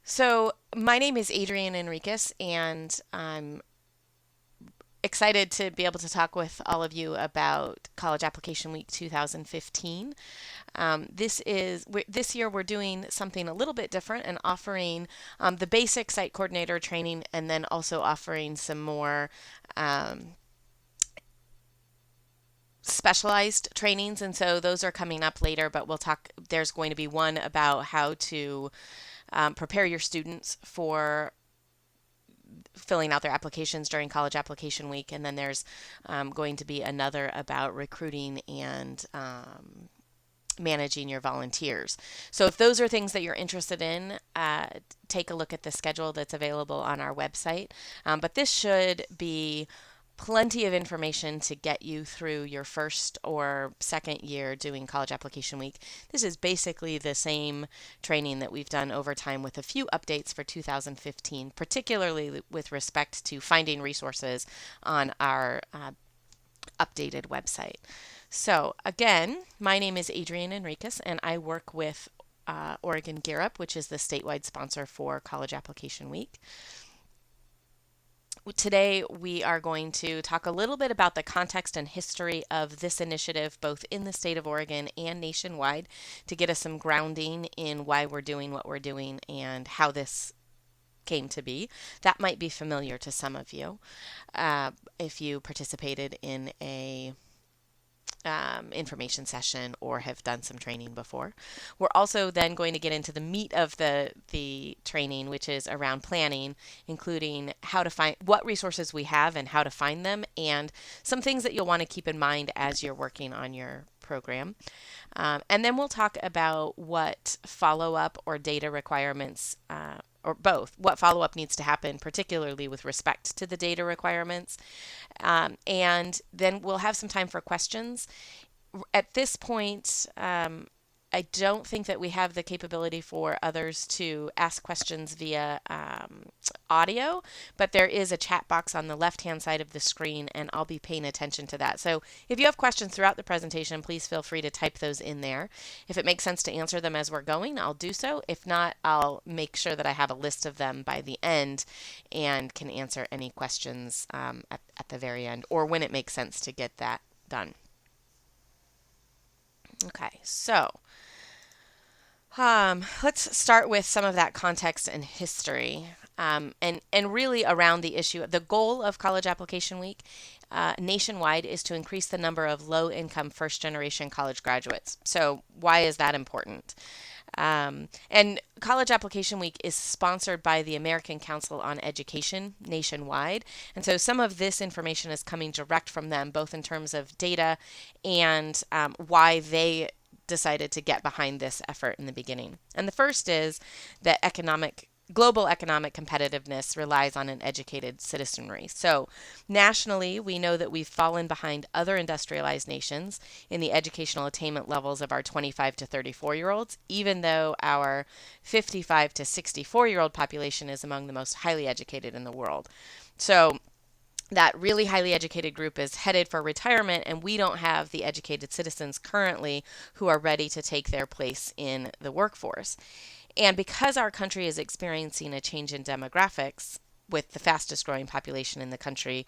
So, my name is Adrienne Enriquez, and I'm excited to be able to talk with all of you about College Application Week 2015. This year we're doing something a little bit different and offering the basic site coordinator training, and then also offering some more um, specialized trainings. And so those are coming up later, but we'll talk. There's going to be one about how to prepare your students for filling out their applications during college application week. And then there's going to be another about recruiting and managing your volunteers. So if those are things that you're interested in, take a look at the schedule that's available on our website. But this should be plenty of information to get you through your first or second year doing college application week. This is basically the same training that we've done over time with a few updates for 2015, particularly with respect to finding resources on our updated website. So, again, my name is Adrienne Enriquez, and I work with Oregon Gear Up, which is the statewide sponsor for College Application Week. Today, we are going to talk a little bit about the context and history of this initiative, both in the state of Oregon and nationwide, to get us some grounding in why we're doing what we're doing and how this came to be. That might be familiar to some of you if you participated in a information session or have done some training before. We're also then going to get into the meat of the training, which is around planning, including how to find what resources we have and how to find them, and some things that you'll want to keep in mind as you're working on your program. And then we'll talk about what follow-up or data requirements or both, what follow-up needs to happen, particularly with respect to the data requirements. And then we'll have some time for questions. At this point, I don't think that we have the capability for others to ask questions via audio, but there is a chat box on the left-hand side of the screen, and I'll be paying attention to that. So if you have questions throughout the presentation, please feel free to type those in there. If it makes sense to answer them as we're going, I'll do so. If not, I'll make sure that I have a list of them by the end and can answer any questions at the very end, or when it makes sense to get that done. Okay, so let's start with some of that context and history, and really around the issue. The goal of College Application Week nationwide is to increase the number of low-income first-generation college graduates. So why is that important? And College Application Week is sponsored by the American Council on Education nationwide. And so some of this information is coming direct from them, both in terms of data and why they decided to get behind this effort in the beginning. And the first is that global economic competitiveness relies on an educated citizenry. So nationally, we know that we've fallen behind other industrialized nations in the educational attainment levels of our 25 to 34-year-olds, even though our 55 to 64-year-old population is among the most highly educated in the world. So that really highly educated group is headed for retirement, and we don't have the educated citizens currently who are ready to take their place in the workforce. And because our country is experiencing a change in demographics, with the fastest growing population in the country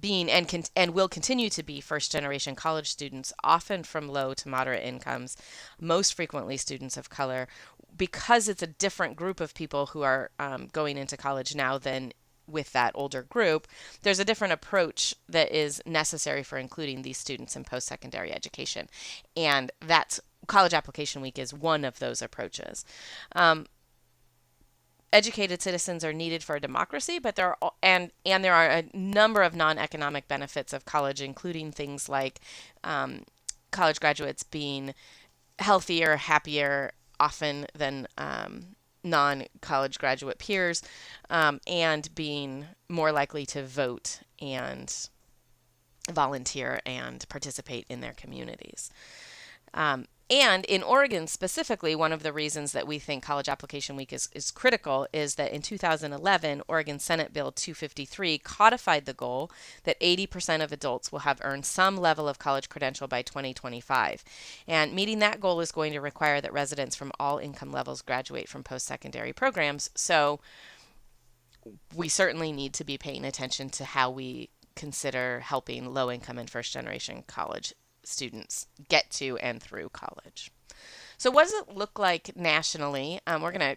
being and will continue to be first generation college students, often from low to moderate incomes, most frequently students of color, because it's a different group of people who are going into college now than with that older group, there's a different approach that is necessary for including these students in post-secondary education. And that's College Application Week is one of those approaches. Educated citizens are needed for a democracy, but there are a number of non-economic benefits of college, including things like college graduates being healthier, happier, often than non-college graduate peers, and being more likely to vote and volunteer and participate in their communities. And in Oregon specifically, one of the reasons that we think College Application Week is critical is that in 2011, Oregon Senate Bill 253 codified the goal that 80% of adults will have earned some level of college credential by 2025. And meeting that goal is going to require that residents from all income levels graduate from post-secondary programs. So we certainly need to be paying attention to how we consider helping low income and first generation college students get to and through college. So, what does it look like nationally? We're going to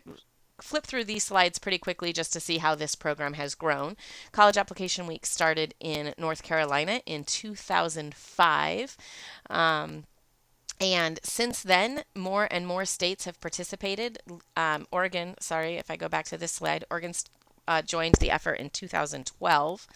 flip through these slides pretty quickly just to see how this program has grown. College Application Week started in North Carolina in 2005. And since then, more and more states have participated. Oregon, sorry, if I go back to this slide, Oregon joined the effort in 2012.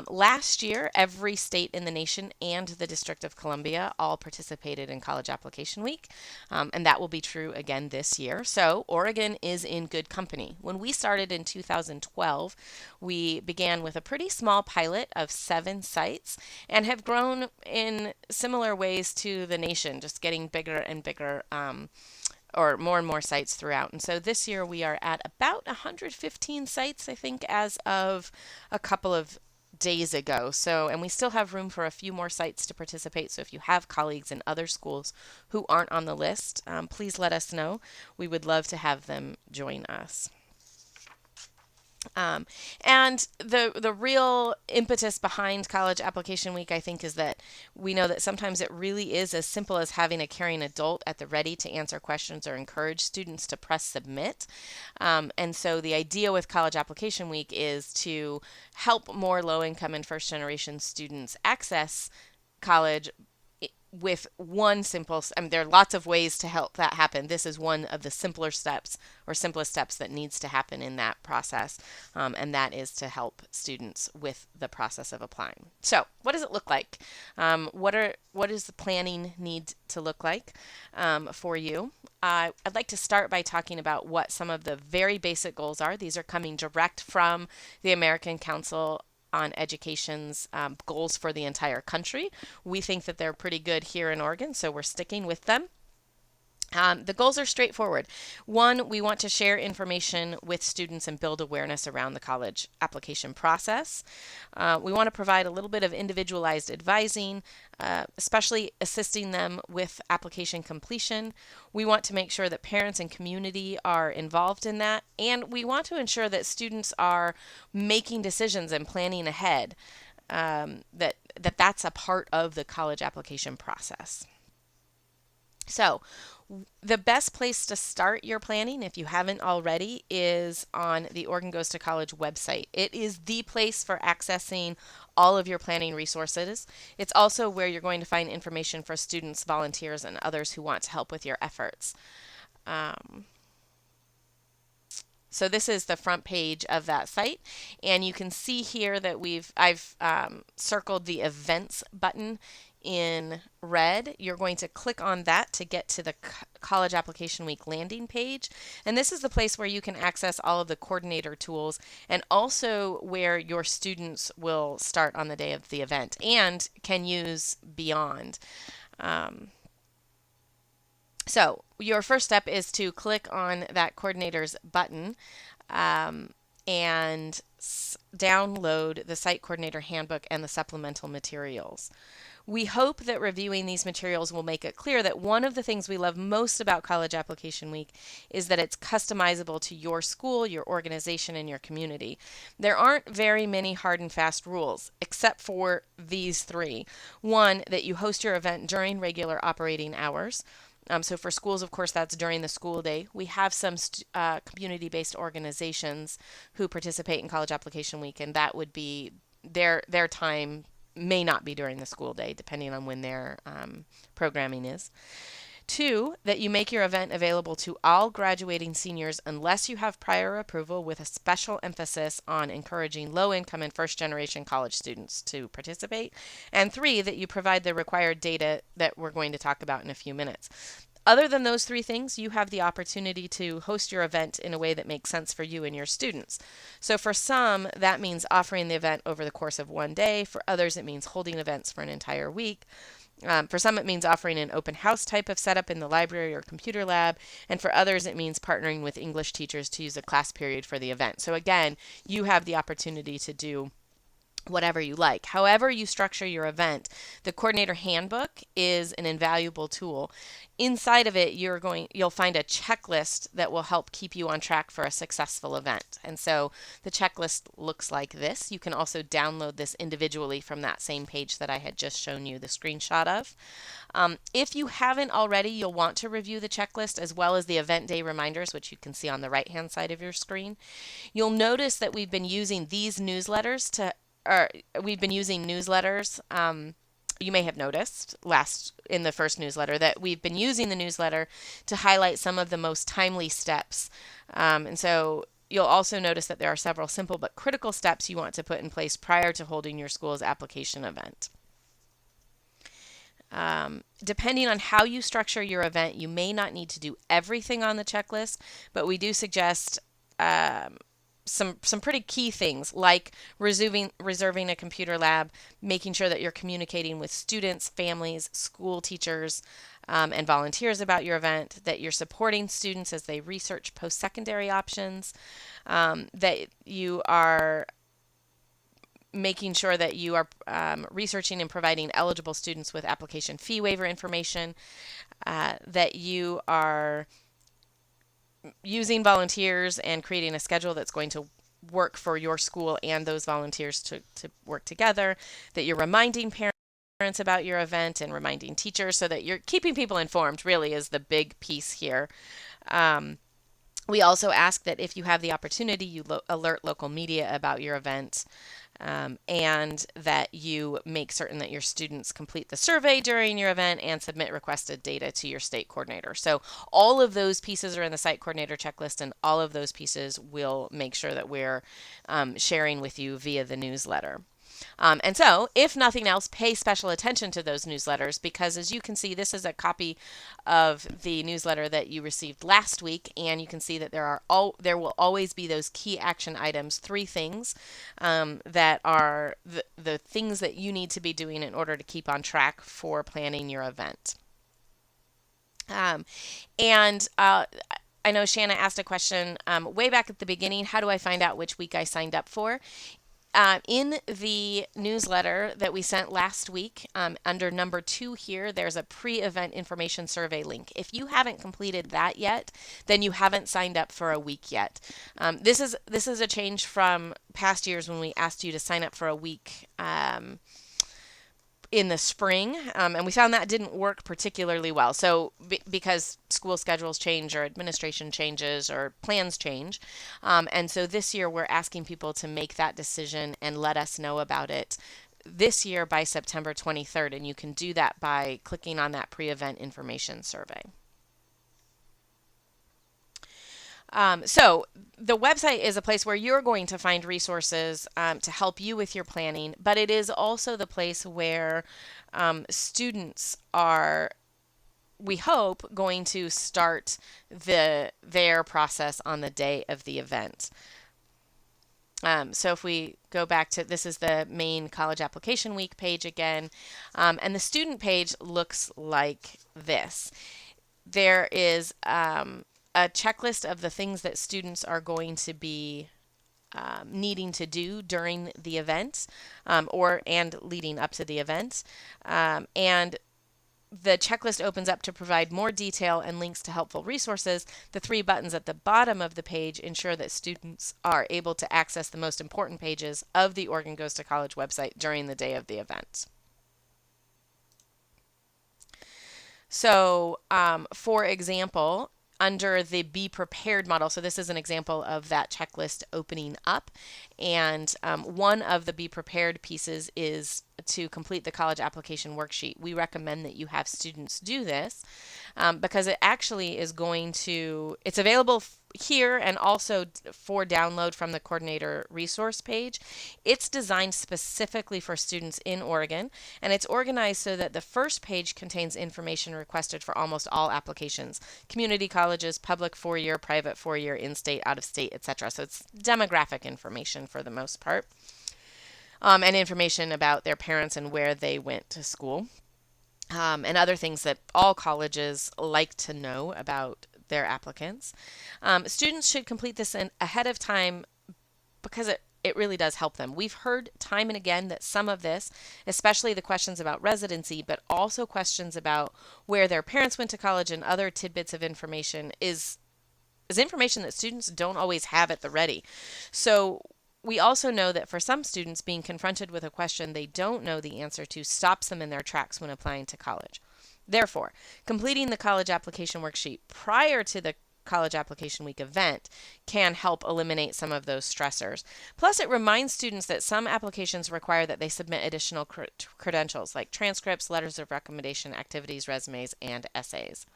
Last year, every state in the nation and the District of Columbia all participated in College Application Week, and that will be true again this year. So Oregon is in good company. When we started in 2012, we began with a pretty small pilot of 7 sites and have grown in similar ways to the nation, just getting bigger and bigger. Or more and more sites throughout. And so this year we are at about 115 sites, I think, as of a couple of days ago. So, and we still have room for a few more sites to participate. So if you have colleagues in other schools who aren't on the list, please let us know. We would love to have them join us. And the real impetus behind College Application Week, I think, is that we know that sometimes it really is as simple as having a caring adult at the ready to answer questions or encourage students to press submit. And so the idea with College Application Week is to help more low-income and first-generation students access college with one simple, I mean, there are lots of ways to help that happen. This is one of the simpler steps or simplest steps that needs to happen in that process, and that is to help students with the process of applying. So, what does it look like? What does the planning need to look like for you? I'd like to start by talking about what some of the very basic goals are. These are coming direct from the American Council on Education's goals for the entire country. We think that they're pretty good here in Oregon, so we're sticking with them. The goals are straightforward. One, we want to share information with students and build awareness around the college application process. We want to provide a little bit of individualized advising, especially assisting them with application completion. We want to make sure that parents and community are involved in that, and we want to ensure that students are making decisions and planning ahead, that's a part of the college application process. So, the best place to start your planning, if you haven't already, is on the Oregon Goes to College website. It is the place for accessing all of your planning resources. It's also where you're going to find information for students, volunteers, and others who want to help with your efforts. So this is the front page of that site, and you can see here that I've circled the events button in red. You're going to click on that to get to the College Application Week landing page. And this is the place where you can access all of the coordinator tools and also where your students will start on the day of the event and can use beyond. So your first step is to click on that coordinators button and download the Site Coordinator Handbook and the supplemental materials. We hope that reviewing these materials will make it clear that one of the things we love most about College Application Week is that it's customizable to your school, your organization, and your community. There aren't very many hard and fast rules, except for these 3. One, that you host your event during regular operating hours. So for schools, of course, that's during the school day. We have some community-based organizations who participate in College Application Week, and that would be their time may not be during the school day, depending on when their programming is. 2, that you make your event available to all graduating seniors unless you have prior approval, with a special emphasis on encouraging low-income and first-generation college students to participate. And 3, that you provide the required data that we're going to talk about in a few minutes. Other than those 3 things, you have the opportunity to host your event in a way that makes sense for you and your students. So for some, that means offering the event over the course of one day. For others, it means holding events for an entire week. For some, it means offering an open house type of setup in the library or computer lab. And for others, it means partnering with English teachers to use a class period for the event. So again, you have the opportunity to do whatever you like. However you structure your event, the coordinator handbook is an invaluable tool. Inside of it, you'll find a checklist that will help keep you on track for a successful event. And so the checklist looks like this. You can also download this individually from that same page that I had just shown you the screenshot of. If you haven't already, you'll want to review the checklist as well as the event day reminders, which you can see on the right-hand side of your screen. You'll notice that we've been using these newsletters you may have noticed in the first newsletter that we've been using the newsletter to highlight some of the most timely steps. And so you'll also notice that there are several simple but critical steps you want to put in place prior to holding your school's application event. Depending on how you structure your event, you may not need to do everything on the checklist, but we do suggest some pretty key things like reserving a computer lab, making sure that you're communicating with students, families, school teachers, and volunteers about your event, that you're supporting students as they research post-secondary options, that you are making sure that you are researching and providing eligible students with application fee waiver information, that you are using volunteers and creating a schedule that's going to work for your school and those volunteers to work together, that you're reminding parents about your event and reminding teachers so that you're keeping people informed really is the big piece here. We also ask that if you have the opportunity, you alert local media about your event. And that you make certain that your students complete the survey during your event and submit requested data to your state coordinator. So all of those pieces are in the site coordinator checklist, and all of those pieces will make sure that we're sharing with you via the newsletter. And so, if nothing else, pay special attention to those newsletters because, as you can see, this is a copy of the newsletter that you received last week, and you can see that there will always be those key action items, 3 things that are the things that you need to be doing in order to keep on track for planning your event. I know Shanna asked a question way back at the beginning, how do I find out which week I signed up for? In the newsletter that we sent last week, under number 2 here, there's a pre-event information survey link. If you haven't completed that yet, then you haven't signed up for a week yet. This is a change from past years when we asked you to sign up for a week in the spring, and we found that didn't work particularly well. So because school schedules change or administration changes or plans change, and so this year we're asking people to make that decision and let us know about it this year by September 23rd, and you can do that by clicking on that pre-event information survey. So the website is a place where you're going to find resources to help you with your planning, but it is also the place where students are, we hope, going to start their process on the day of the event. So if we go back to, this is the main college application week page again, and the student page looks like this. There is a checklist of the things that students are going to be needing to do during the event and leading up to the event. And the checklist opens up to provide more detail and links to helpful resources. The 3 buttons at the bottom of the page ensure that students are able to access the most important pages of the Oregon Goes to College website during the day of the event. So, for example, under the Be Prepared model, so this is an example of that checklist opening up, and one of the Be Prepared pieces is to complete the college application worksheet. We recommend that you have students do this because it actually is it's available here and also for download from the coordinator resource page. It's designed specifically for students in Oregon, and it's organized so that the first page contains information requested for almost all applications: community colleges, public 4-year, private 4-year, in-state, out-of-state, etc. So it's demographic information for the most part, and information about their parents and where they went to school. and other things that all colleges like to know about their applicants. Students should complete this ahead of time because it really does help them. We've heard time and again that some of this, especially the questions about residency, but also questions about where their parents went to college and other tidbits of information is information that students don't always have at the ready. So we also know that for some students, being confronted with a question they don't know the answer to stops them in their tracks when applying to college. Therefore, completing the college application worksheet prior to the college application week event can help eliminate some of those stressors. Plus, it reminds students that some applications require that they submit additional credentials like transcripts, letters of recommendation, activities, resumes, and essays.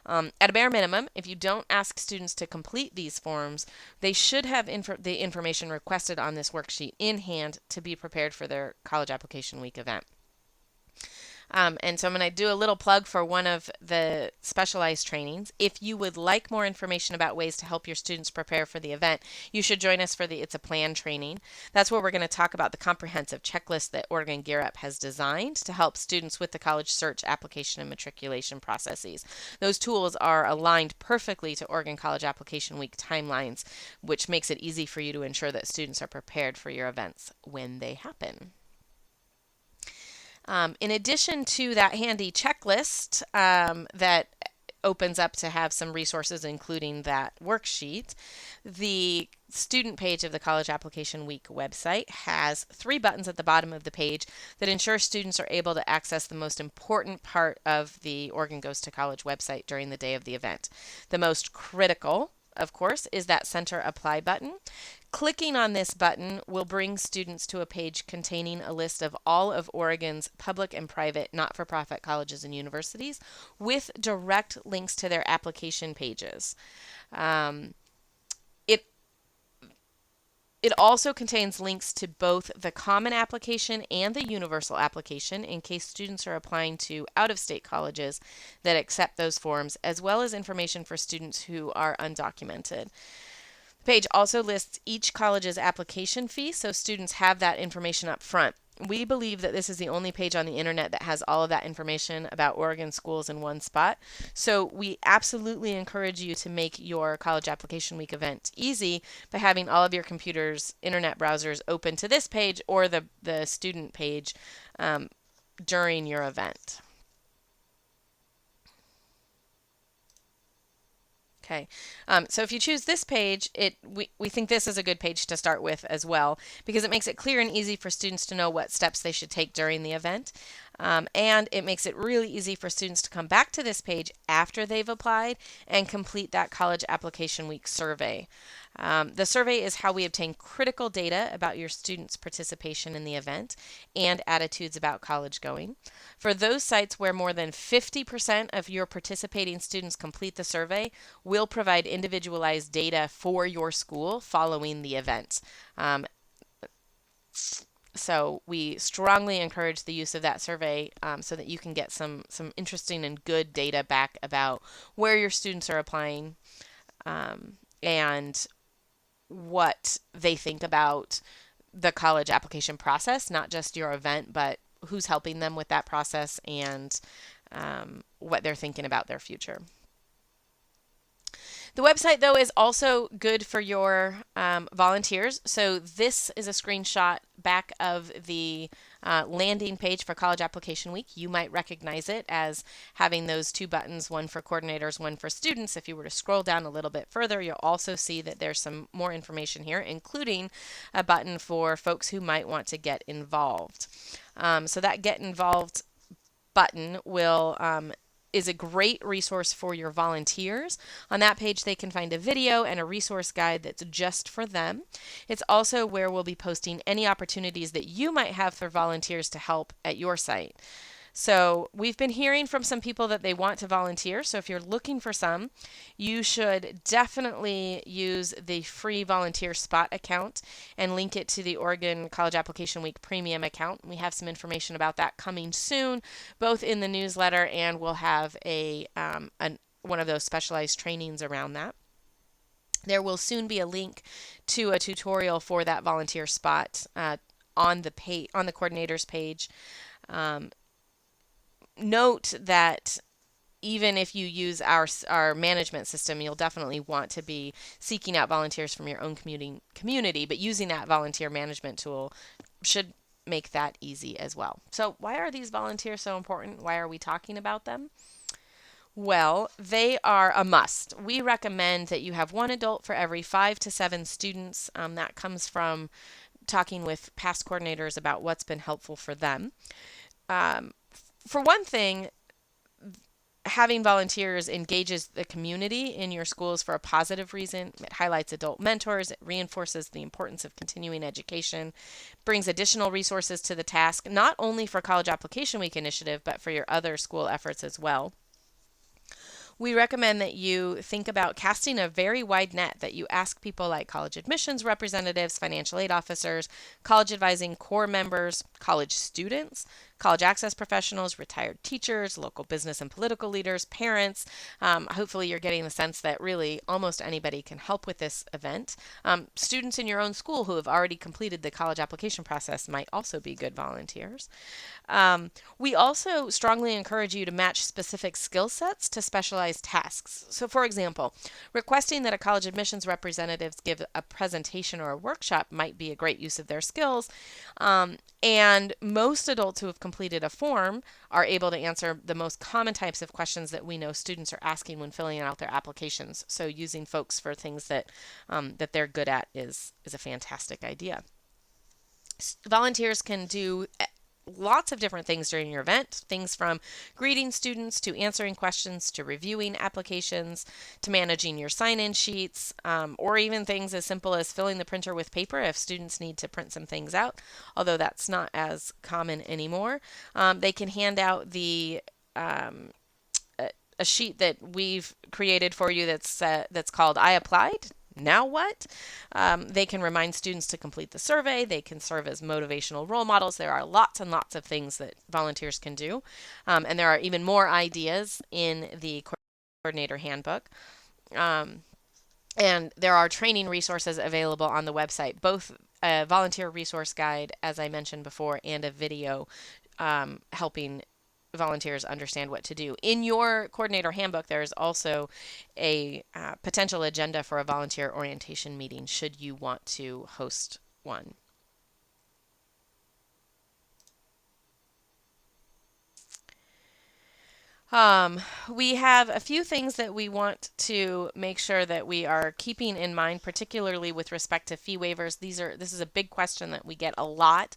At a bare minimum, if you don't ask students to complete these forms, they should have the information requested on this worksheet in hand to be prepared for their college application week event. And so I'm going to do a little plug for one of the specialized trainings. If you would like more information about ways to help your students prepare for the event, you should join us for the It's a Plan training. That's where we're going to talk about the comprehensive checklist that Oregon Gear Up has designed to help students with the college search, application, and matriculation processes. Those tools are aligned perfectly to Oregon College Application Week timelines, which makes it easy for you to ensure that students are prepared for your events when they happen. In addition to that handy checklist that opens up to have some resources, including that worksheet, the student page of the College Application Week website has 3 buttons at the bottom of the page that ensure students are able to access the most important part of the Oregon Goes to College website during the day of the event. The most critical, of course, is that center apply button. Clicking on this button will bring students to a page containing a list of all of Oregon's public and private not-for-profit colleges and universities with direct links to their application pages. It also contains links to both the common application and the universal application in case students are applying to out-of-state colleges that accept those forms, as well as information for students who are undocumented. The page also lists each college's application fee, so students have that information up front. We believe that this is the only page on the internet that has all of that information about Oregon schools in one spot. So we absolutely encourage you to make your College Application Week event easy by having all of your computer's internet browsers open to this page or the student page during your event. Okay, so if you choose this page, we think this is a good page to start with as well because it makes it clear and easy for students to know what steps they should take during the event. And it makes it really easy for students to come back to this page after they've applied and complete that College Application Week survey. The survey is how we obtain critical data about your students' participation in the event and attitudes about college going. For those sites where more than 50% of your participating students complete the survey, we'll provide individualized data for your school following the event. So we strongly encourage the use of that survey so that you can get some interesting and good data back about where your students are applying and what they think about the college application process, not just your event, but who's helping them with that process and what they're thinking about their future. The website, though, is also good for your volunteers. So this is a screenshot back of the landing page for College Application Week. You might recognize it as having those 2 buttons, one for coordinators, one for students. If you were to scroll down a little bit further, you'll also see that there's some more information here, including a button for folks who might want to get involved. So that Get Involved button is a great resource for your volunteers. On that page, they can find a video and a resource guide that's just for them. It's also where we'll be posting any opportunities that you might have for volunteers to help at your site. So we've been hearing from some people that they want to volunteer. So if you're looking for some, you should definitely use the free volunteer spot account and link it to the Oregon College Application Week premium account. We have some information about that coming soon, both in the newsletter, and we'll have one of those specialized trainings around that. There will soon be a link to a tutorial for that volunteer spot on the coordinator's page. note that even if you use our management system, you'll definitely want to be seeking out volunteers from your own community, but using that volunteer management tool should make that easy as well. So why are these volunteers so important? Why are we talking about them? Well, they are a must. We recommend that you have one adult for every 5 to 7 students. That comes from talking with past coordinators about what's been helpful for them. Um, for one thing, having volunteers engages the community in your schools for a positive reason. It highlights adult mentors, it reinforces the importance of continuing education, brings additional resources to the task, not only for College Application Week initiative, but for your other school efforts as well. We recommend that you think about casting a very wide net, that you ask people like college admissions representatives, financial aid officers, college advising corps members, college students, college access professionals, retired teachers, local business and political leaders, parents. Hopefully, you're getting the sense that really almost anybody can help with this event. Students in your own school who have already completed the college application process might also be good volunteers. We also strongly encourage you to match specific skill sets to specialized tasks. So, for example, requesting that a college admissions representative give a presentation or a workshop might be a great use of their skills. And most adults who have completed a form are able to answer the most common types of questions that we know students are asking when filling out their applications. So, using folks for things that they're good at is a fantastic idea. Volunteers can do lots of different things during your event, things from greeting students to answering questions to reviewing applications to managing your sign-in sheets, or even things as simple as filling the printer with paper if students need to print some things out, although that's not as common anymore. They can hand out a sheet that we've created for you that's called I Applied. Now what? They can remind students to complete the survey. They can serve as motivational role models. There are lots and lots of things that volunteers can do. And there are even more ideas in the coordinator handbook. And there are training resources available on the website, both a volunteer resource guide, as I mentioned before, and a video helping volunteers understand what to do. In your coordinator handbook, there is also a potential agenda for a volunteer orientation meeting should you want to host one. We have a few things that we want to make sure that we are keeping in mind, particularly with respect to fee waivers. This is a big question that we get a lot.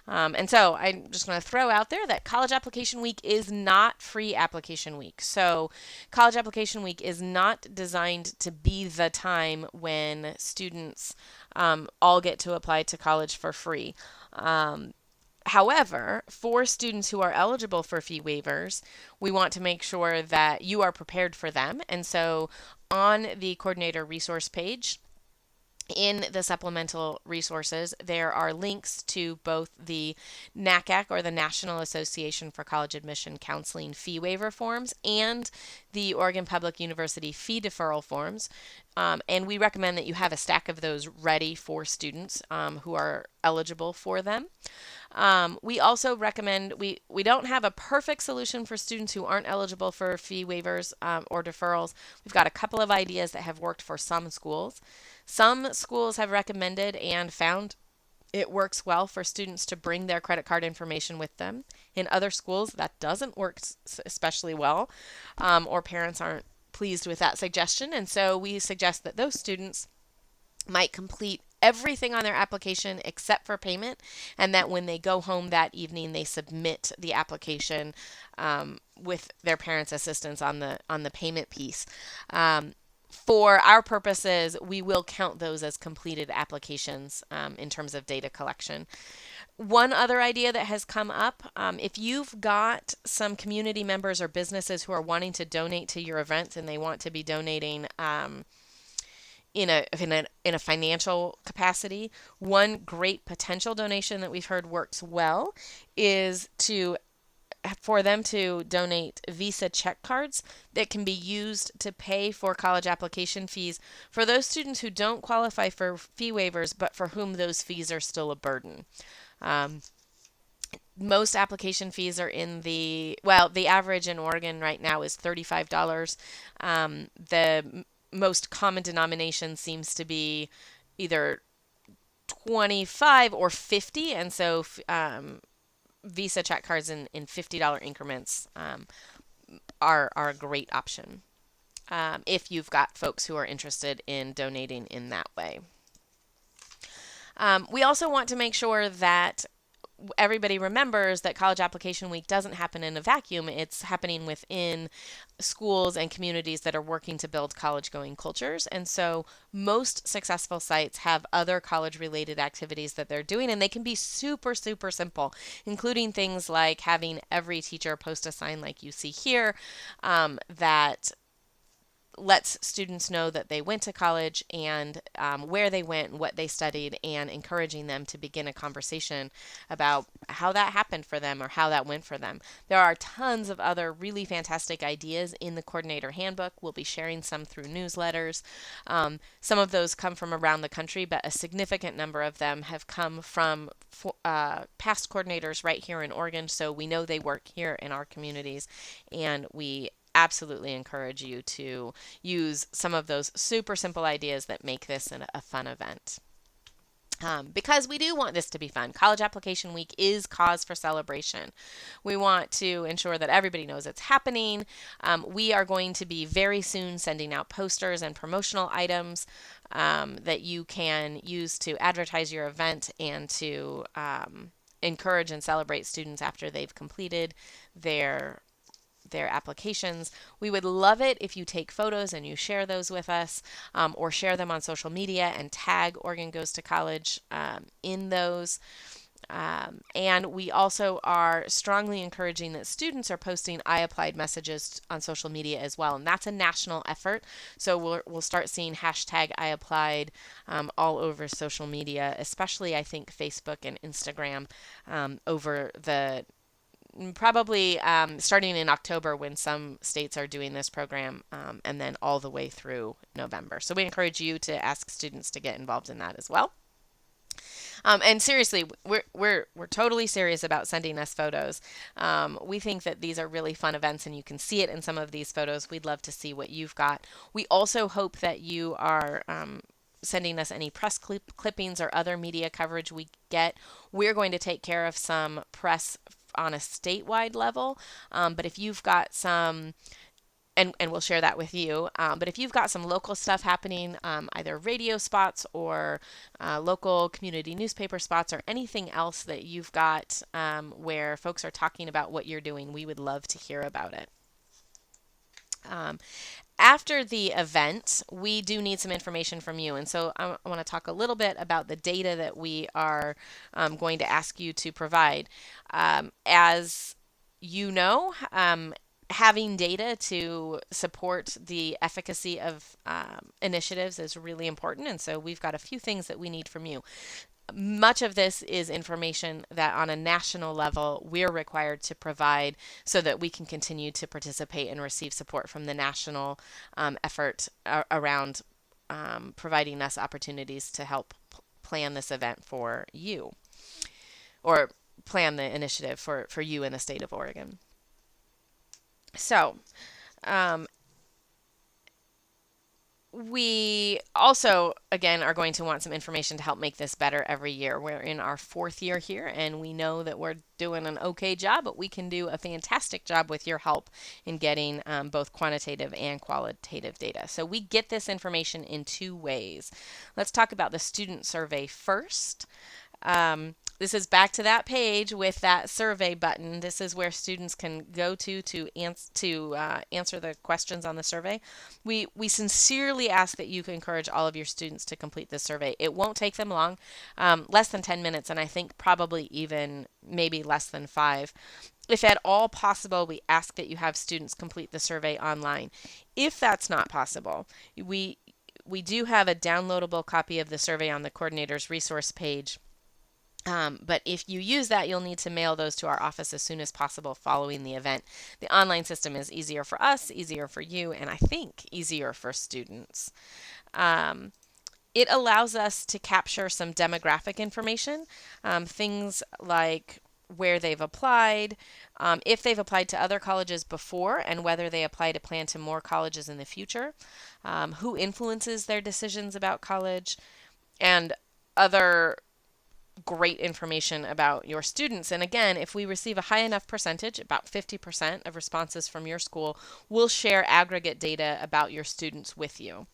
And so I'm just going to throw out there that College Application Week is not free application week. So College Application Week is not designed to be the time when students all get to apply to college for free. However, for students who are eligible for fee waivers, we want to make sure that you are prepared for them. And so on the coordinator resource page, in the supplemental resources, there are links to both the NACAC, or the National Association for College Admission Counseling, fee waiver forms and the Oregon Public University fee deferral forms. And we recommend that you have a stack of those ready for students who are eligible for them. We also recommend, we don't have a perfect solution for students who aren't eligible for fee waivers or deferrals. We've got a couple of ideas that have worked for some schools. Some schools have recommended and found it works well for students to bring their credit card information with them. In other schools, that doesn't work especially well, or parents aren't pleased with that suggestion. And so we suggest that those students might complete everything on their application except for payment, and that when they go home that evening, they submit the application with their parents' assistance on the payment piece. For our purposes, we will count those as completed applications in terms of data collection. One other idea that has come up, if you've got some community members or businesses who are wanting to donate to your event and they want to be donating in a financial capacity, one great potential donation that we've heard works well is for them to donate Visa check cards that can be used to pay for college application fees for those students who don't qualify for fee waivers, but for whom those fees are still a burden. Most application fees are the average in Oregon right now is $35. The most common denomination seems to be either 25 or 50, and so Visa check cards in $50 increments are a great option if you've got folks who are interested in donating in that way. We also want to make sure that everybody remembers that College Application Week doesn't happen in a vacuum. It's happening within schools and communities that are working to build college going cultures. And so most successful sites have other college related activities that they're doing, and they can be super, super simple, including things like having every teacher post a sign like you see here that lets students know that they went to college and where they went and what they studied, and encouraging them to begin a conversation about how that happened for them or how that went for them. There are tons of other really fantastic ideas in the coordinator handbook. We'll be sharing some through newsletters. Some of those come from around the country, but a significant number of them have come from past coordinators right here in Oregon, so we know they work here in our communities, and we absolutely encourage you to use some of those super simple ideas that make this a fun event. Because we do want this to be fun. College Application Week is cause for celebration. We want to ensure that everybody knows it's happening. We are going to be very soon sending out posters and promotional items that you can use to advertise your event and to encourage and celebrate students after they've completed their applications. We would love it if you take photos and you share those with us, or share them on social media and tag Oregon Goes to College in those. And we also are strongly encouraging that students are posting I applied messages on social media as well. And that's a national effort. So we'll start seeing hashtag I applied all over social media, especially I think Facebook and Instagram over the probably starting in October when some states are doing this program, and then all the way through November. So we encourage you to ask students to get involved in that as well. And seriously, we're totally serious about sending us photos. We think that these are really fun events, and you can see it in some of these photos. We'd love to see what you've got. We also hope that you are sending us any press clippings or other media coverage we get. We're going to take care of some press on a statewide level, but if you've got some, and we'll share that with you, but if you've got some local stuff happening, either radio spots or local community newspaper spots or anything else that you've got where folks are talking about what you're doing, we would love to hear about it. After the event, we do need some information from you. And so I want to talk a little bit about the data that we are going to ask you to provide. As you know, having data to support the efficacy of initiatives is really important. And so we've got a few things that we need from you. Much of this is information that on a national level we're required to provide so that we can continue to participate and receive support from the national effort around providing us opportunities to help plan this event for you, or plan the initiative for you in the state of Oregon. So we also, again, are going to want some information to help make this better every year. We're in our 4th year here, and we know that we're doing an okay job, but we can do a fantastic job with your help in getting both quantitative and qualitative data. So we get this information in 2 ways. Let's talk about the student survey first. This is back to that page with that survey button. This is where students can go to answer the questions on the survey. We sincerely ask that you encourage all of your students to complete this survey. It won't take them long, less than 10 minutes, and I think probably even maybe less than 5. If at all possible, we ask that you have students complete the survey online. If that's not possible, we do have a downloadable copy of the survey on the coordinator's resource page. But if you use that, you'll need to mail those to our office as soon as possible following the event. The online system is easier for us, easier for you, and I think easier for students. It allows us to capture some demographic information, things like where they've applied, if they've applied to other colleges before, and whether they apply to plan to more colleges in the future, who influences their decisions about college, and other great information about your students. And again, if we receive a high enough percentage, about 50% of responses from your school, we'll share aggregate data about your students with you.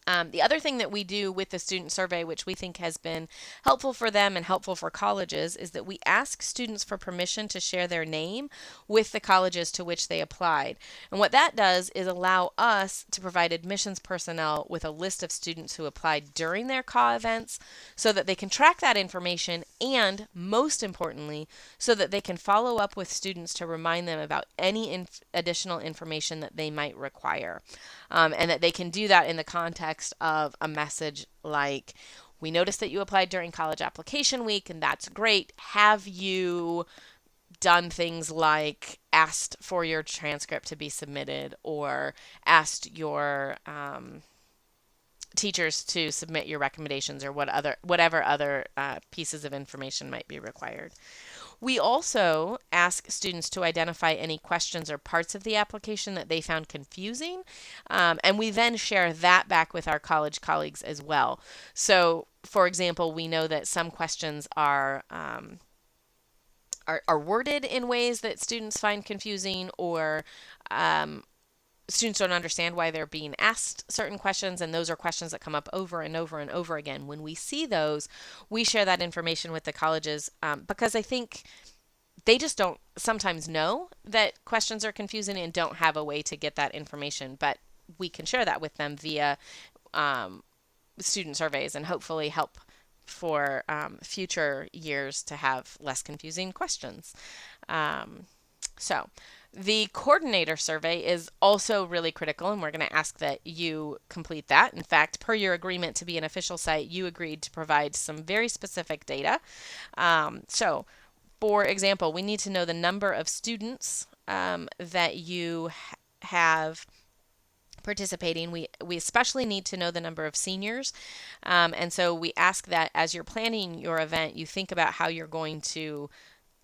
The other thing that we do with the student survey, which we think has been helpful for them and helpful for colleges, is that we ask students for permission to share their name with the colleges to which they applied. And what that does is allow us to provide admissions personnel with a list of students who applied during their CAW events so that they can track that information, and most importantly, so that they can follow up with students to remind them about any additional information that they might require. And that they can do that in the context of a message like, we noticed that you applied during college application week, and that's great. Have you done things like asked for your transcript to be submitted, or asked your teachers to submit your recommendations, or whatever other pieces of information might be required? We also ask students to identify any questions or parts of the application that they found confusing, and we then share that back with our college colleagues as well. So, for example, we know that some questions are worded in ways that students find confusing, or students don't understand why they're being asked certain questions, and those are questions that come up over and over and over again. When we see those, we share that information with the colleges, because I think they just don't sometimes know that questions are confusing and don't have a way to get that information, but we can share that with them via student surveys, and hopefully help for future years to have less confusing questions. So the coordinator survey is also really critical, and we're going to ask that you complete that. In fact, per your agreement to be an official site, you agreed to provide some very specific data. So, for example, we need to know the number of students that you have participating. We especially need to know the number of seniors. And so we ask that as you're planning your event, you think about how you're going to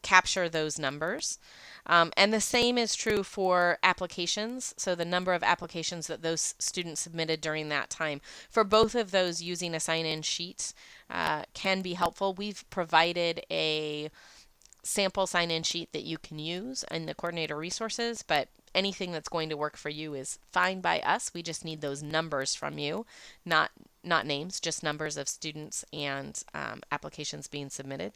capture those numbers. And the same is true for applications. So the number of applications that those students submitted during that time. For both of those, using a sign-in sheet can be helpful. We've provided a sample sign-in sheet that you can use in the coordinator resources, but anything that's going to work for you is fine by us. We just need those numbers from you, not names, just numbers of students and applications being submitted.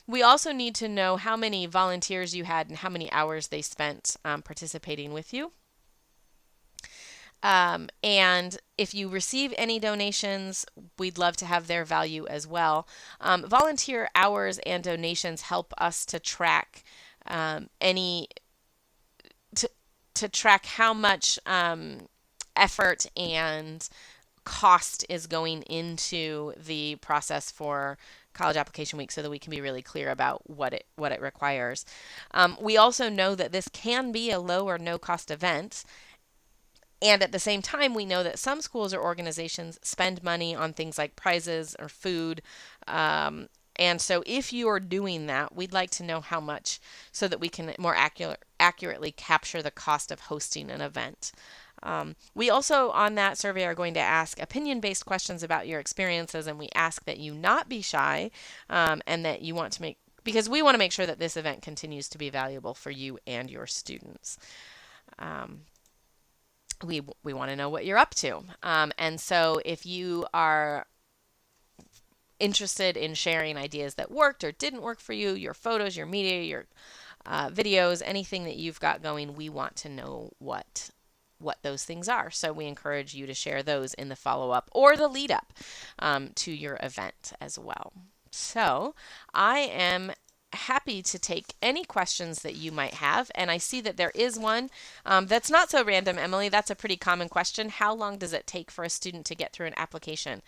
We also need to know how many volunteers you had and how many hours they spent participating with you. And if you receive any donations, we'd love to have their value as well. Volunteer hours and donations help us to track to track how much effort and cost is going into the process for college application week, so that we can be really clear about what it requires. We also know that this can be a low or no cost event. And at the same time, we know that some schools or organizations spend money on things like prizes or food. And so if you are doing that, we'd like to know how much, so that we can more accurately capture the cost of hosting an event. We also, on that survey, are going to ask opinion-based questions about your experiences, and we ask that you not be shy, and that you want to because we want to make sure that this event continues to be valuable for you and your students. We want to know what you're up to. And so if you are interested in sharing ideas that worked or didn't work for you, your photos, your media, your videos, anything that you've got going, we want to know what those things are. So we encourage you to share those in the follow-up or the lead-up to your event as well. So I am happy to take any questions that you might have. And I see that there is one that's not so random, Emily. That's a pretty common question. How long does it take for a student to get through an application?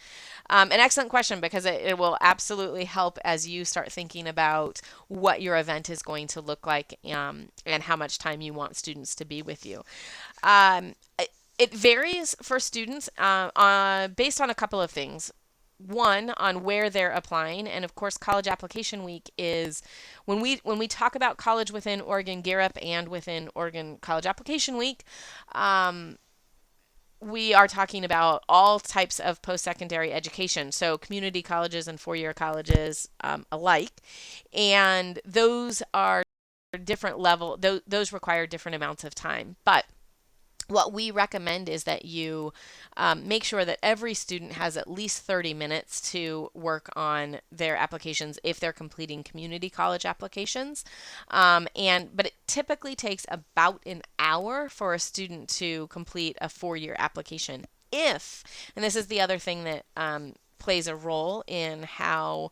An excellent question, because it will absolutely help as you start thinking about what your event is going to look like, and how much time you want students to be with you. It varies for students based on a couple of things. one on where they're applying, and of course college application week is when we talk about college within Oregon Gear Up and within Oregon College Application Week. um, we are talking about all types of post-secondary education, so community colleges and four-year colleges alike, and those are different level. Those require different amounts of time, but what we recommend is that you make sure that every student has at least 30 minutes to work on their applications if they're completing community college applications. But it typically takes about an hour for a student to complete a four-year application. And this is the other thing that plays a role in how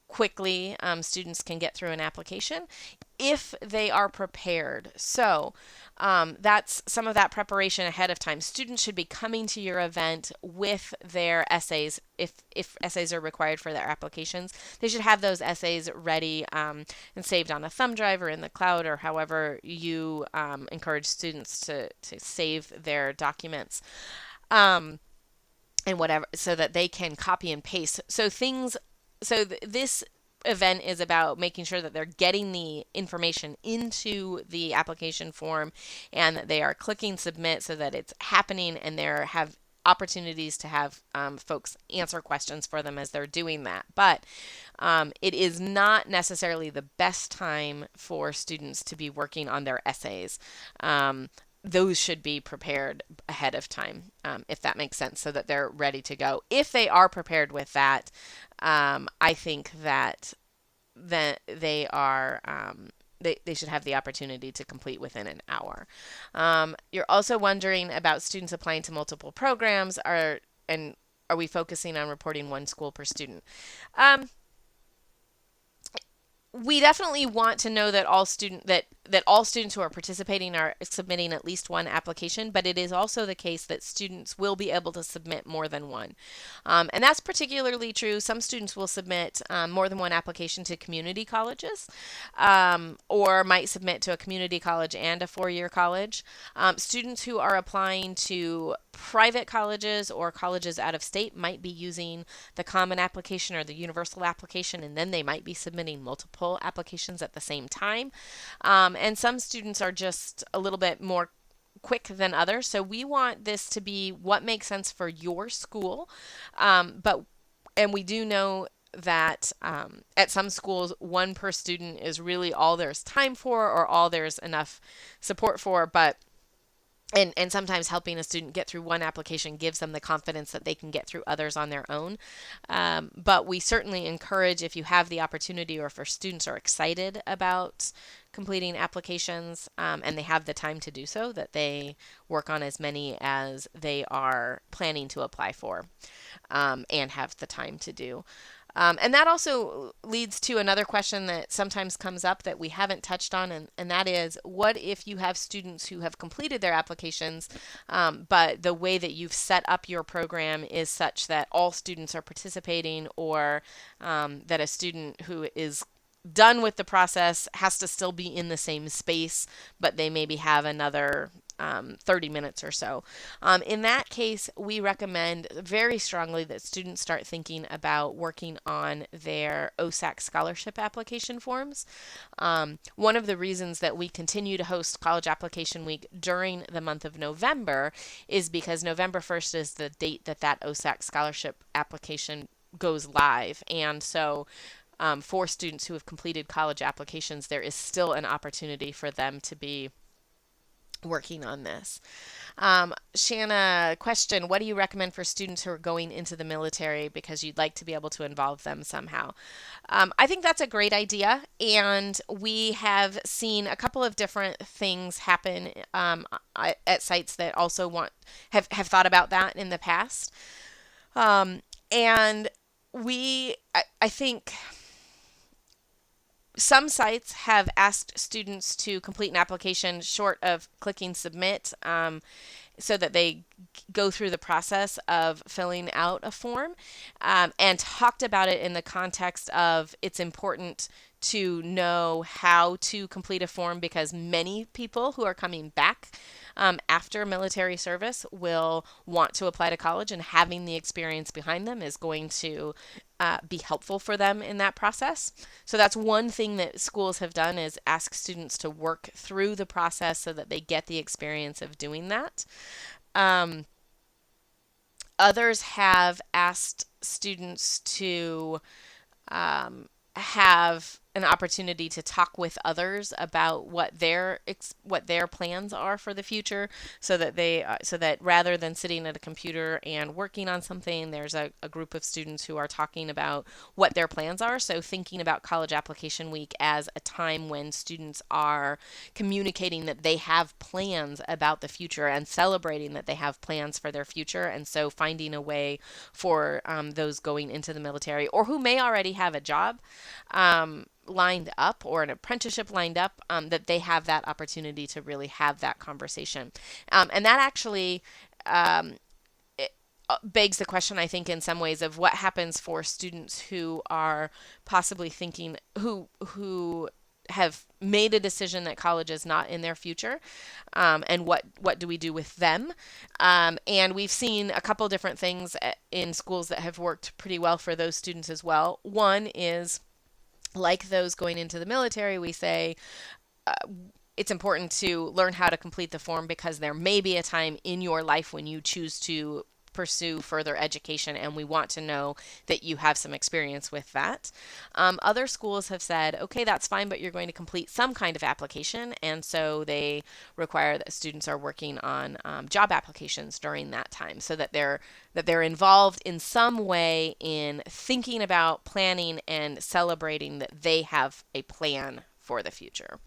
quickly students can get through an application, if they are prepared. So that's some of that preparation ahead of time. Students should be coming to your event with their essays. If essays are required for their applications, they should have those essays ready and saved on a thumb drive or in the cloud, or however you encourage students to save their documents. And whatever, so that they can copy and paste. This event is about making sure that they're getting the information into the application form and that they are clicking submit so that it's happening, and they have opportunities to have folks answer questions for them as they're doing that. But it is not necessarily the best time for students to be working on their essays. Those should be prepared ahead of time, if that makes sense, so that they're ready to go. If they are prepared with that, I think that they are they should have the opportunity to complete within an hour. You're also wondering about students applying to multiple programs. Are we focusing on reporting one school per student? We definitely want to know that all students who are participating are submitting at least one application, but it is also the case that students will be able to submit more than one. And that's particularly true. Some students will submit more than one application to community colleges, or might submit to a community college and a four-year college. Students who are applying to private colleges or colleges out of state might be using the common application or the universal application, and then they might be submitting multiple applications at the same time. And some students are just a little bit more quick than others. So we want this to be what makes sense for your school. And we do know that at some schools, one per student is really all there's time for, or all there's enough support for. And sometimes helping a student get through one application gives them the confidence that they can get through others on their own. But we certainly encourage, if you have the opportunity, or if our students are excited about completing applications and they have the time to do so, that they work on as many as they are planning to apply for and have the time to do. And that also leads to another question that sometimes comes up that we haven't touched on, and that is, what if you have students who have completed their applications, but the way that you've set up your program is such that all students are participating, or that a student who is done with the process has to still be in the same space, but they maybe have another 30 minutes or so. In that case, we recommend very strongly that students start thinking about working on their OSAC scholarship application forms. One of the reasons that we continue to host College Application Week during the month of November is because November 1st is the date that OSAC scholarship application goes live. And so for students who have completed college applications, there is still an opportunity for them to be working on this. Shanna, question, what do you recommend for students who are going into the military because you'd like to be able to involve them somehow? I think that's a great idea, and we have seen a couple of different things happen at sites that also have thought about that in the past. And I think some sites have asked students to complete an application short of clicking submit, so that they go through the process of filling out a form, and talked about it in the context of it's important to know how to complete a form, because many people who are coming back after military service will want to apply to college, and having the experience behind them is going to be helpful for them in that process. So that's one thing that schools have done, is ask students to work through the process so that they get the experience of doing that. Um, Others have asked students to have an opportunity to talk with others about what their plans are for the future, so that so that rather than sitting at a computer and working on something, there's a group of students who are talking about what their plans are. So thinking about college application week as a time when students are communicating that they have plans about the future and celebrating that they have plans for their future, and so finding a way for those going into the military, or who may already have a job lined up, or an apprenticeship lined up, that they have that opportunity to really have that conversation. And that actually begs the question, I think, in some ways, of what happens for students who are possibly thinking, who have made a decision that college is not in their future, and what do we do with them? And we've seen a couple different things in schools that have worked pretty well for those students as well. One is, like those going into the military, we say it's important to learn how to complete the form, because there may be a time in your life when you choose to pursue further education, and we want to know that you have some experience with that. Other schools have said, okay, that's fine, but you're going to complete some kind of application, and so they require that students are working on job applications during that time, so that they're involved in some way in thinking about, planning, and celebrating that they have a plan for the future.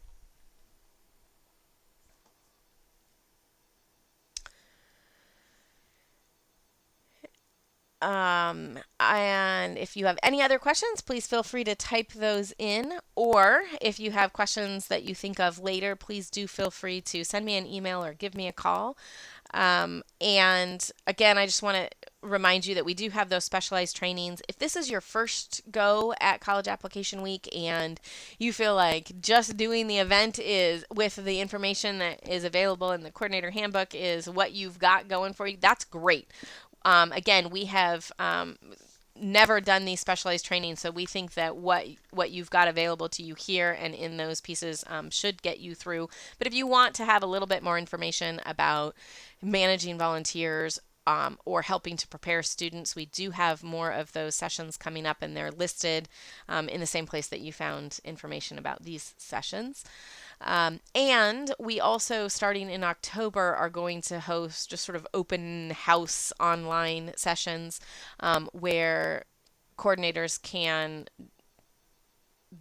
And if you have any other questions, please feel free to type those in. Or if you have questions that you think of later, please do feel free to send me an email or give me a call. And again, I just want to remind you that we do have those specialized trainings. If this is your first go at College Application Week and you feel like just doing the event is, with the information that is available in the coordinator handbook, is what you've got going for you, that's great. Again, we have never done these specialized trainings, so we think that what you've got available to you here and in those pieces should get you through. But if you want to have a little bit more information about managing volunteers, or helping to prepare students, we do have more of those sessions coming up, and they're listed in the same place that you found information about these sessions. And we also, starting in October, are going to host just sort of open house online sessions, where coordinators can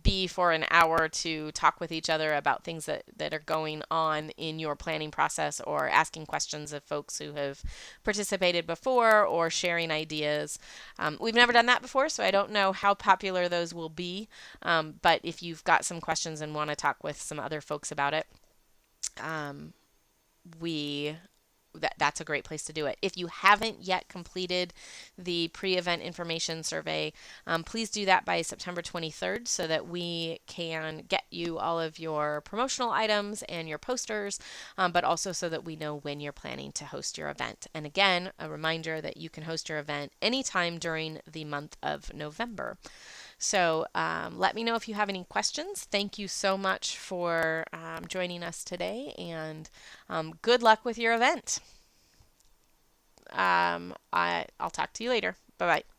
be for an hour to talk with each other about things that are going on in your planning process, or asking questions of folks who have participated before, or sharing ideas. We've never done that before, so I don't know how popular those will be. But if you've got some questions and want to talk with some other folks about it, we that's a great place to do it. If you haven't yet completed the pre-event information survey, please do that by September 23rd, so that we can get you all of your promotional items and your posters, but also so that we know when you're planning to host your event. And again, a reminder that you can host your event anytime during the month of November. So let me know if you have any questions. Thank you so much for joining us today, and good luck with your event. I'll talk to you later. Bye-bye.